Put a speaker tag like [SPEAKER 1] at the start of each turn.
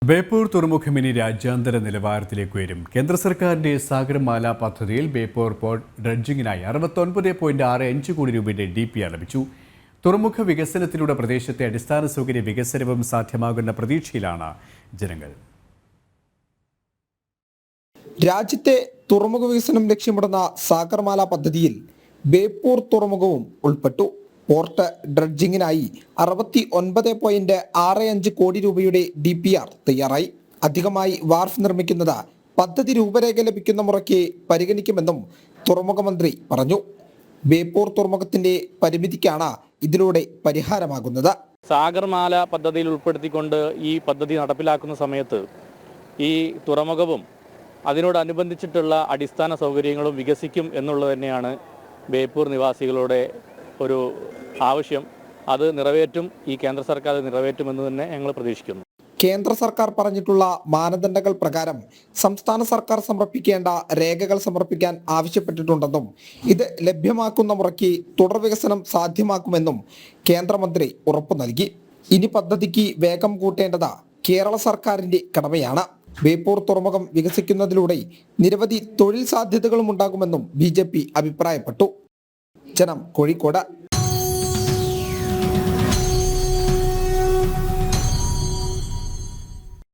[SPEAKER 1] ബേപ്പൂർ തുറമുഖം ഇനി രാജ്യാന്തര നിലവാരത്തിലേക്ക് ഉയരും. കേന്ദ്ര സർക്കാരിന്റെ സാഗർമാല പദ്ധതിയിൽ ബേപ്പൂർ പോർട്ട് ഡ്രഡ്ജിങ്ങിനായി 69.65 കോടി രൂപയുടെ DPR ലഭിച്ചു. തുറമുഖ വികസനത്തിലൂടെ പ്രദേശത്തെ അടിസ്ഥാന സൗകര്യ വികസനവും സാധ്യമാകുന്ന പ്രതീക്ഷയിലാണ് ജനങ്ങൾ.
[SPEAKER 2] രാജ്യത്തെ തുറമുഖ വികസനം ലക്ഷ്യമിടുന്ന സാഗർമാല പദ്ധതിയിൽ ബേപ്പൂർ തുറമുഖവും ഉൾപ്പെട്ടു. പോർട്ട് ഡ്രഡ്ജിങ്ങിനായി 69.65 കോടി രൂപയുടെ DPR തയ്യാറായി. അധികമായി വാർഫ് നിർമ്മിക്കുന്നത് പദ്ധതി രൂപരേഖ ലഭിക്കുന്ന മുറയ്ക്ക് പരിഗണിക്കുമെന്നും തുറമുഖ മന്ത്രി പറഞ്ഞു. ബേപ്പൂർ തുറമുഖത്തിന്റെ പരിമിതിക്കാണ് ഇതിലൂടെ പരിഹാരമാകുന്നത്.
[SPEAKER 3] സാഗർമാല പദ്ധതിയിൽ ഉൾപ്പെടുത്തിക്കൊണ്ട് ഈ പദ്ധതി നടപ്പിലാക്കുന്ന സമയത്ത് ഈ തുറമുഖവും അതിനോടനുബന്ധിച്ചിട്ടുള്ള അടിസ്ഥാന സൗകര്യങ്ങളും വികസിക്കും എന്നുള്ളത് തന്നെയാണ് ബേപ്പൂർ നിവാസികളുടെ ഒരു ആവശ്യം. അത് നിറവേറ്റും, ഈ കേന്ദ്ര സർക്കാർ നിറവേറ്റുമെന്ന് തന്നെ ഞങ്ങൾ പ്രതീക്ഷിക്കുന്നു.
[SPEAKER 2] കേന്ദ്ര സർക്കാർ പറഞ്ഞിട്ടുള്ള മാനദണ്ഡങ്ങൾ പ്രകാരം സംസ്ഥാന സർക്കാർ സമർപ്പിക്കേണ്ട രേഖകൾ സമർപ്പിക്കാൻ ആവശ്യപ്പെട്ടിട്ടുണ്ടെന്നും ഇത് ലഭ്യമാക്കുന്ന മുറയ്ക്ക് തുടർ വികസനം സാധ്യമാക്കുമെന്നും കേന്ദ്രമന്ത്രി ഉറപ്പു നൽകി. ഇനി പദ്ധതിക്ക് വേഗം കൂട്ടേണ്ടത് കേരള സർക്കാരിന്റെ കടമയാണ്. ബേപ്പൂർ തുറമുഖം വികസിക്കുന്നതിലൂടെ നിരവധി തൊഴിൽ സാധ്യതകളും ഉണ്ടാകുമെന്നും BJP അഭിപ്രായപ്പെട്ടു. ജനം, കോഴിക്കോട്.